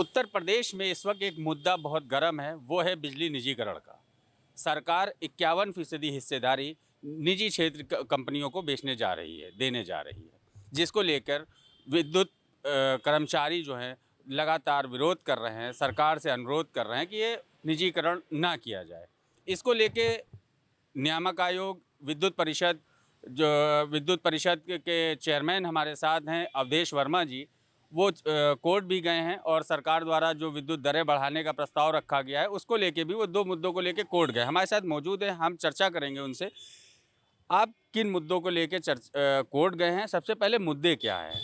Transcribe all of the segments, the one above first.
उत्तर प्रदेश में इस वक्त एक मुद्दा बहुत गर्म है, वो है बिजली निजीकरण का। सरकार 51% हिस्सेदारी निजी क्षेत्र कंपनियों को बेचने जा रही है, देने जा रही है, जिसको लेकर विद्युत कर्मचारी जो हैं लगातार विरोध कर रहे हैं, सरकार से अनुरोध कर रहे हैं कि ये निजीकरण ना किया जाए। इसको लेके नियामक आयोग, विद्युत परिषद के चेयरमैन हमारे साथ हैं अवधेश वर्मा जी। वो कोर्ट भी गए हैं और सरकार द्वारा जो विद्युत दरें बढ़ाने का प्रस्ताव रखा गया है उसको लेके भी वो 2 मुद्दों को लेके कोर्ट गए। हमारे साथ मौजूद हैं, हम चर्चा करेंगे उनसे। आप किन मुद्दों को लेके कोर्ट गए हैं? सबसे पहले मुद्दे क्या हैं?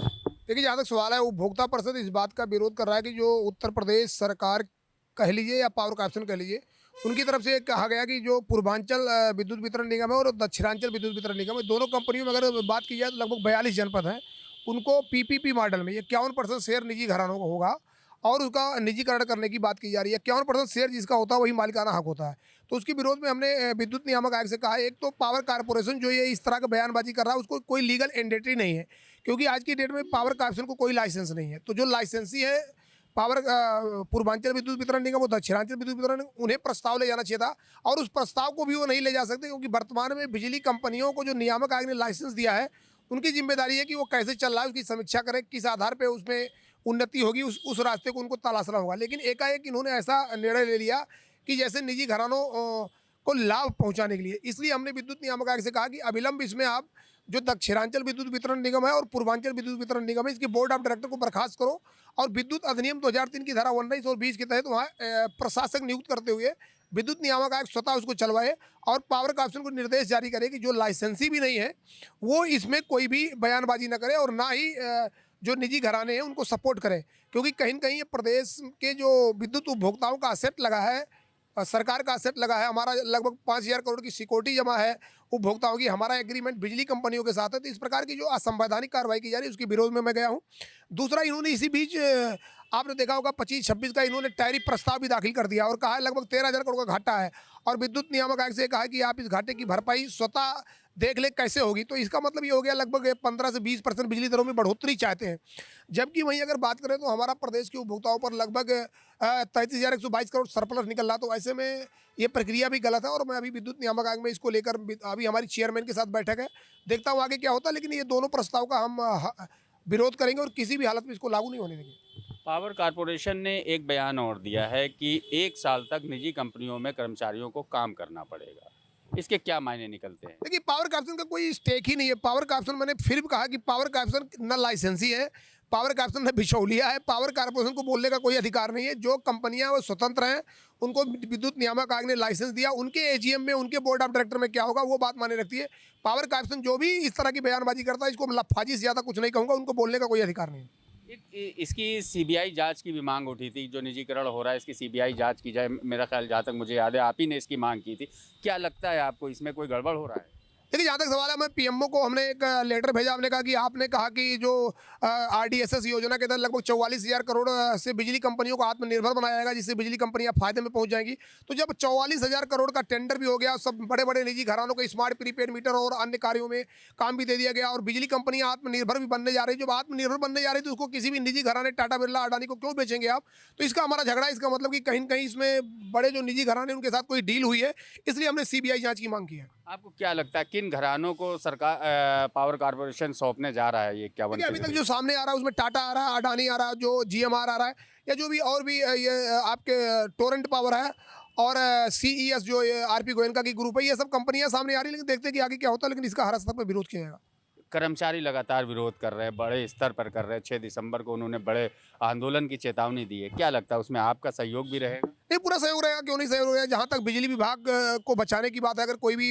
देखिए, जहाँ तक सवाल है, उपभोक्ता परिषद इस बात का विरोध कर रहा है कि जो उत्तर प्रदेश सरकार कह लीजिए या पावर कॉर्पोरेशन कह लीजिए, उनकी तरफ से कहा गया कि जो पूर्वांचल विद्युत वितरण निगम है और दक्षिणांचल विद्युत वितरण निगम है, दोनों कंपनियों में अगर बात की जाए तो लगभग 42 जनपद हैं। उनको पीपीपी मॉडल में 51% शेयर निजी घरानों को होगा और उसका निजीकरण करने की बात की जा रही है। 51% शेयर जिसका होता है वही मालिकाना हक होता है। तो उसके विरोध में हमने विद्युत नियामक आयोग से कहा, एक तो पावर कॉर्पोरेशन जो ये इस तरह का बयानबाजी कर रहा है उसको कोई लीगल एंटिटी नहीं है, क्योंकि आज की डेट में पावर कॉर्पोरेशन को कोई लाइसेंस नहीं है। तो जो लाइसेंसी है पावर पूर्वांचल विद्युत वितरण निगम और दक्षिणांचल विद्युत वितरण निगम, उन्हें प्रस्ताव ले जाना चाहिए था और उस प्रस्ताव को भी वो नहीं ले जा सकते, क्योंकि वर्तमान में बिजली कंपनियों को जो नियामक आयोग ने लाइसेंस दिया है उनकी जिम्मेदारी है कि वो कैसे चल रहा है उसकी समीक्षा करें, किस आधार पर उसमें उन्नति होगी, उस रास्ते को उनको तलाशना होगा। लेकिन एकाएक इन्होंने ऐसा निर्णय ले लिया कि जैसे निजी घरानों को लाभ पहुंचाने के लिए, इसलिए हमने विद्युत नियामक आयोग से कहा कि अविलंब इसमें आप जो दक्षिणांचल विद्युत वितरण निगम है और पूर्वांचल विद्युत वितरण निगम है, इसके बोर्ड ऑफ डायरेक्टर को बर्खास्त करो और विद्युत अधिनियम 2003 की धारा 19 और 20 के तहत वहाँ प्रशासक नियुक्त करते हुए विद्युत नियामक आयोग स्वतः उसको चलवाए और पावर कॉर्पोरेशन को निर्देश जारी करे कि जो लाइसेंसी भी नहीं है वो इसमें कोई भी बयानबाजी न करे और ना ही जो निजी घराने हैं उनको सपोर्ट करें, क्योंकि कहीं न कहीं ये प्रदेश के जो विद्युत उपभोक्ताओं का असेट लगा है, सरकार का असेट लगा है। हमारा लगभग 5,000 करोड़ की सिक्योरिटी जमा है उपभोक्ताओं की, हमारा एग्रीमेंट बिजली कंपनियों के साथ है। तो इस प्रकार की जो असंवैधानिक कार्रवाई की जा रही है उसके विरोध में मैं गया हूँ। दूसरा, इन्होंने इसी बीच आपने देखा होगा 25-26 का इन्होंने टैरिफ प्रस्ताव भी दाखिल कर दिया और कहा है लगभग 13,000 करोड़ का घाटा है और विद्युत नियामक आयोग से कहा है कि आप इस घाटे की भरपाई स्वतः देख ले कैसे होगी। तो इसका मतलब ये हो गया लगभग 15 से 20% बिजली दरों में बढ़ोतरी चाहते हैं। जबकि वहीं अगर बात करें तो हमारा प्रदेश के उपभोक्ताओं पर लगभग 33,122 करोड़ सरप्लस निकल रहा। तो ऐसे में ये प्रक्रिया भी गलत है और मैं अभी विद्युत नियामक आयोग में इसको लेकर अभी हमारी चेयरमैन के साथ बैठक है, देखता हूँ आगे क्या होता है। लेकिन ये दोनों प्रस्ताव का हम विरोध करेंगे और किसी भी हालत में इसको लागू नहीं होने देंगे। पावर कॉर्पोरेशन ने एक बयान और दिया है कि 1 साल तक निजी कंपनियों में कर्मचारियों को काम करना पड़ेगा। इसके क्या मायने निकलते हैं? देखिए, पावर कॉर्पोरेशन का कोई स्टेक ही नहीं है। पावर कॉर्पोरेशन, मैंने फिर भी कहा कि पावर कॉर्पोरेशन न लाइसेंसी है, पावर कॉर्पोरेशन ने बिचौलिया है। पावर कॉर्पोरेशन को बोलने का कोई अधिकार नहीं है। जो कंपनियां वो स्वतंत्र हैं, उनको विद्युत नियामक आयोग ने लाइसेंस दिया, उनके एजीएम में उनके बोर्ड ऑफ डायरेक्टर में क्या होगा वो बात माने रखती है। पावर कॉर्पोरेशन जो भी इस तरह की बयानबाजी करता है, इसको लफाजी से ज़्यादा कुछ नहीं कहूँगा, उनको बोलने का कोई अधिकार नहीं है। इसकी सीबीआई जांच की भी मांग उठी थी, जो निजीकरण हो रहा है इसकी सीबीआई जांच की जाए। मेरा ख्याल, जहाँ तक मुझे याद है, आप ही ने इसकी मांग की थी। क्या लगता है आपको, इसमें कोई गड़बड़ हो रहा है? देखिए, जहाँ तक सवाल है, मैं पीएमओ को हमने एक लेटर भेजा। हमने कहा कि आपने कहा कि जो आरडीएसएस योजना के तहत लगभग 44,000 करोड़ से बिजली कंपनियों को आत्मनिर्भर बनाया जाएगा, जिससे बिजली कंपनियां फायदे में पहुंच जाएंगी। तो जब 44,000 करोड़ का टेंडर भी हो गया, सब बड़े बड़े निजी घरानों को स्मार्ट प्रीपेड मीटर और अन्य कार्यों में काम भी दे दिया गया और बिजली कंपनियां आत्मनिर्भर भी बनने जा रही है। जब आत्मनिर्भर बनने जा रही है तो उसको किसी भी निजी घराने, टाटा बिरला, अडानी को क्यों बेचेंगे आप? तो इसका हमारा झगड़ा, इसका मतलब कि कहीं न कहीं इसमें बड़े जो निजी घराने उनके साथ कोई डील हुई है, इसलिए हमने सीबीआई जाँच की मांग की है। आपको क्या लगता है किन घरानों को सरकार पावर कॉर्पोरेशन सौंपने जा रहा है? ये क्या अभी तक जो सामने आ रहा है उसमें टाटा आ रहा है, अडानी आ रहा है, जो जीएमआर आ रहा है, या जो भी और भी ये आपके टोरेंट पावर है और सीईएस जो ये आरपी गोयनका की ग्रुप है, ये सब कंपनियां सामने आ रही है। लेकिन देखते हैं कि आगे क्या होता है। लेकिन इसका हर स्तर पर विरोध किया जाएगा। कर्मचारी लगातार विरोध कर रहे हैं, बड़े स्तर पर कर रहे हैं। 6 दिसंबर को उन्होंने बड़े आंदोलन की चेतावनी दी है। क्या लगता है उसमें आपका सहयोग भी रहेगा? नहीं, पूरा सहयोग रहेगा, क्यों नहीं सहयोग रहेगा। जहाँ तक बिजली विभाग को बचाने की बात है, अगर कोई भी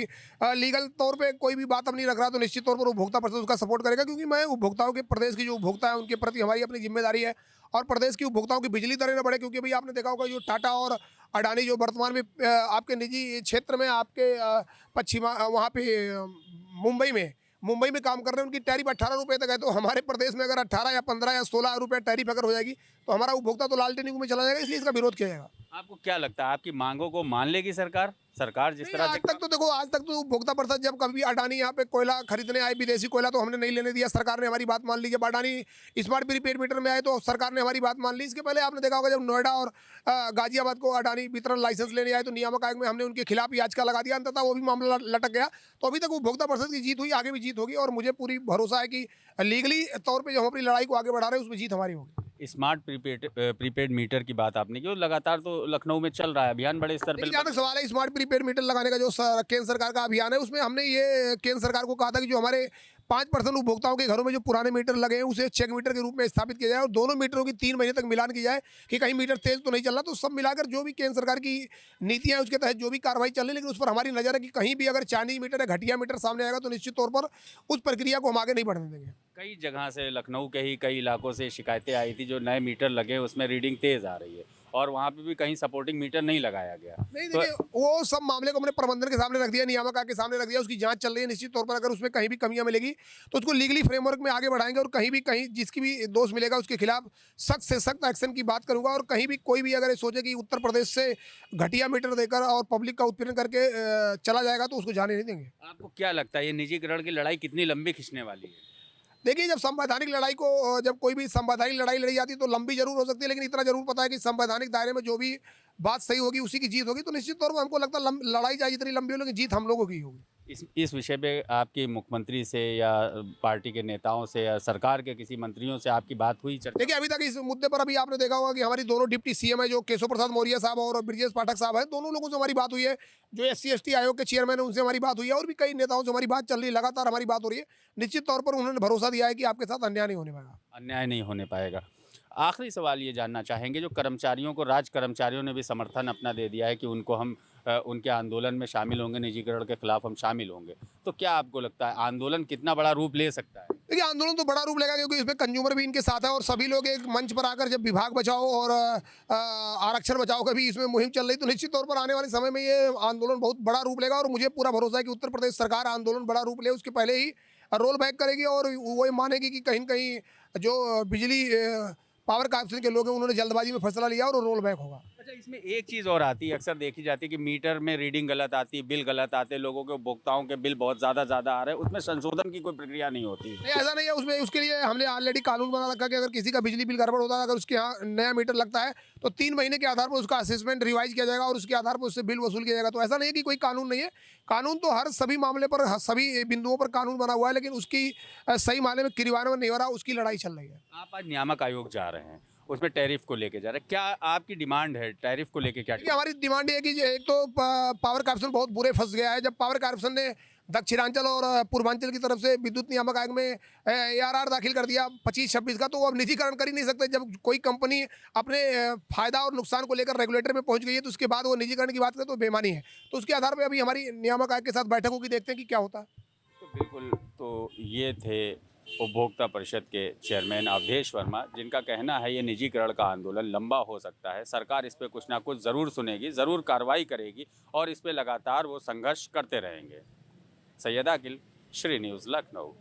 लीगल तौर पे कोई भी बात हम नहीं रख रहा तो निश्चित तौर पर उपभोक्ता परिषद उसका सपोर्ट करेगा, क्योंकि मैं उपभोक्ताओं के, प्रदेश की जो उपभोक्ता है उनके प्रति हमारी अपनी जिम्मेदारी है और प्रदेश की उपभोक्ताओं की बिजली दरें न बढ़े। क्योंकि भाई आपने देखा होगा जो टाटा और अडानी जो वर्तमान में आपके निजी क्षेत्र में, आपके पश्चिमा वहाँ पे मुंबई में काम कर रहे हैं, उनकी टैरिफ 18 रुपये तक है। तो हमारे प्रदेश में अगर 18 या 15 या 16 रुपये टैरिफ अगर हो जाएगी तो हमारा उपभोक्ता तो लालटेन युग में चला जाएगा। इसलिए इसका विरोध किया जाएगा। आपको क्या लगता है, आपकी मांगों को मान लेगी सरकार? सरकार जिस नहीं, तरह आज से तक तो देखो, आज तक तो उपभोक्ता परिषद जब कभी अडानी यहाँ पे कोयला खरीदने आए, विदेशी कोयला, तो हमने नहीं लेने दिया, सरकार ने हमारी बात मान ली। जब अडानी स्मार्ट प्रीपेड मीटर में आए तो सरकार ने हमारी बात मान ली। इसके पहले आपने देखा होगा जब नोएडा और गाजियाबाद को अडानी वितरण लाइसेंस लेने आए तो नियामक आयोग में हमने उनके खिलाफ याचिका लगा दिया, अंततः वो भी मामला लटक गया। तो अभी तक उपभोक्ता परिषद की जीत हुई, आगे भी जीत होगी, और मुझे पूरी भरोसा है कि लीगली तौर पर जो हम अपनी लड़ाई को आगे बढ़ा रहे हैं उसमें जीत हमारी होगी। स्मार्ट प्रीपेड मीटर की बात आपने की, वो लगातार तो लखनऊ में चल रहा है अभियान बड़े स्तर देखिए, पर। जहाँ तक सवाल है स्मार्ट प्रीपेड मीटर लगाने का, जो केंद्र सरकार का अभियान है, उसमें हमने ये केंद्र सरकार को कहा था कि जो हमारे 5% उपभोक्ताओं के घरों में जो पुराने मीटर लगे हैं उसे चेक मीटर के रूप में स्थापित किया जाए, और दोनों मीटरों की 3 महीने तक मिलान की जाए कि कहीं मीटर तेज तो नहीं चल रहा। तो सब मिलाकर जो भी केंद्र सरकार की नीतियां हैं उसके तहत जो भी कार्रवाई चल रही है, लेकिन उस पर हमारी नज़र है कि कहीं भी अगर चाइनीज मीटर या घटिया मीटर सामने आएगा तो निश्चित तौर पर उस प्रक्रिया को हम आगे नहीं बढ़ने देंगे। कई जगह से, लखनऊ के ही कई इलाकों से शिकायतें आई थी, जो नए मीटर लगे उसमें रीडिंग तेज आ रही है, और वहाँ पे भी कहीं सपोर्टिंग मीटर नहीं लगाया गया। नहीं, तो देखिए, वो सब मामले को हमने प्रबंधन के सामने रख दिया, नियामक आयोग के सामने रख दिया, उसकी जांच चल रही है। निश्चित तौर पर अगर उसमें कहीं भी कमियां मिलेगी तो उसको लीगली फ्रेमवर्क में आगे बढ़ाएंगे, और कहीं जिसकी भी दोष मिलेगा उसके खिलाफ सख्त से सख्त एक्शन की बात करूंगा। और कहीं भी कोई भी अगर ये सोचे कि उत्तर प्रदेश से घटिया मीटर देकर और पब्लिक का उत्पीड़न करके चला जाएगा तो उसको जाने नहीं देंगे। आपको क्या लगता है ये निजीकरण की लड़ाई कितनी लंबी खिंचने वाली है? देखिए, जब संवैधानिक लड़ाई को जब कोई भी संवैधानिक लड़ाई लड़ी जाती है तो लंबी जरूर हो सकती है, लेकिन इतना जरूर पता है कि संवैधानिक दायरे में जो भी बात सही होगी उसी की जीत होगी। तो निश्चित तौर पर हमको लगता है लड़ाई चाहे जितनी लंबी हो, लेकिन जीत हम लोगों की होगी। इस विषय पे आपके मुख्यमंत्री से या पार्टी के नेताओं से या सरकार के किसी मंत्रियों से आपकी बात हुई, चर्चा? देखिए, अभी तक इस मुद्दे पर अभी आपने देखा होगा कि हमारी दोनों डिप्टी सीएम है, जो केशव प्रसाद मौर्य साहब और ब्रजेश पाठक साहब है, दोनों लोगों से हमारी बात हुई है। जो SC/ST आयोग के चेयरमैन है उनसे हमारी बात हुई है, और भी कई नेताओं से हमारी बात चल रही है, लगातार हमारी बात हो रही है। निश्चित तौर पर उन्होंने भरोसा दिया है कि आपके साथ अन्याय नहीं होने पाएगा। अन्याय नहीं होने पाएगा। आखिरी सवाल ये जानना चाहेंगे, जो कर्मचारियों को, राज्य कर्मचारियों ने भी समर्थन अपना दे दिया है कि उनको हम उनके आंदोलन में शामिल होंगे, निजीकरण के खिलाफ हम शामिल होंगे, तो क्या आपको लगता है आंदोलन कितना बड़ा रूप ले सकता है? देखिए, आंदोलन तो बड़ा रूप लेगा, क्योंकि इसमें कंज्यूमर भी इनके साथ है, और सभी लोग एक मंच पर आकर जब विभाग बचाओ और आरक्षण बचाओ का भी इसमें मुहिम चल रही, तो निश्चित तौर पर आने वाले समय में ये आंदोलन बहुत बड़ा रूप लेगा। और मुझे पूरा भरोसा है कि उत्तर प्रदेश सरकार आंदोलन बड़ा रूप ले उसके पहले ही रोल बैक करेगी, और वो ये मानेगी कि कहीं न कहीं जो बिजली पावर कॉर्पोरेशन के लोग हैं उन्होंने जल्दबाजी में फैसला लिया और रोल बैक होगा। अच्छा, इसमें एक चीज़ और आती है, अक्सर देखी जाती है कि मीटर में रीडिंग गलत आती है, बिल गलत आते हैं, लोगों के, उपभोक्ताओं के बिल बहुत ज़्यादा आ रहे हैं, उसमें संशोधन की कोई प्रक्रिया नहीं होती। नहीं, ऐसा नहीं है। उसमें उसके लिए हमने ऑलरेडी कानून बना रखा कि अगर किसी का बिजली बिल गड़बड़ होता है, अगर उसके यहाँ नया मीटर लगता है तो 3 महीने के आधार पर उसका असेसमेंट रिवाइज किया जाएगा और उसके आधार पर उससे बिल वसूल किया जाएगा। तो ऐसा नहीं है कि कोई कानून नहीं है। कानून तो हर सभी मामले पर, सभी बिंदुओं पर कानून बना हुआ है, लेकिन उसकी सही मायने में क्रियान्वयन नहीं हो रहा, उसकी लड़ाई चल रही है। आप आज नियामक आयोग जा रहे हैं, उसमें टैरिफ को लेके जा रहे हैं, क्या आपकी डिमांड है टैरिफ को लेके? क्या देखिए, हमारी डिमांड ये है कि एक तो पावर कॉर्पोरेशन बहुत बुरे फंस गया है। जब पावर कॉर्पोरेशन ने दक्षिणांचल और पूर्वांचल की तरफ से विद्युत नियामक आयोग में ARR दाखिल कर दिया 25-26 का, तो वो अब निजीकरण कर ही नहीं सकते। जब कोई कंपनी अपने फायदा और नुकसान को लेकर रेगुलेटर में पहुंच गई है तो उसके बाद वो निजीकरण की बात करे तो बेईमानी है। तो उसके आधार पर अभी हमारी नियामक आयोग के साथ बैठक होगी, देखते हैं कि क्या होता है। तो बिल्कुल, तो ये थे उपभोक्ता परिषद के चेयरमैन अवधेश वर्मा, जिनका कहना है ये निजीकरण का आंदोलन लंबा हो सकता है, सरकार इस पे कुछ ना कुछ ज़रूर सुनेगी, ज़रूर कार्रवाई करेगी, और इस पे लगातार वो संघर्ष करते रहेंगे। सैयद आकिल, श्री न्यूज़, लखनऊ।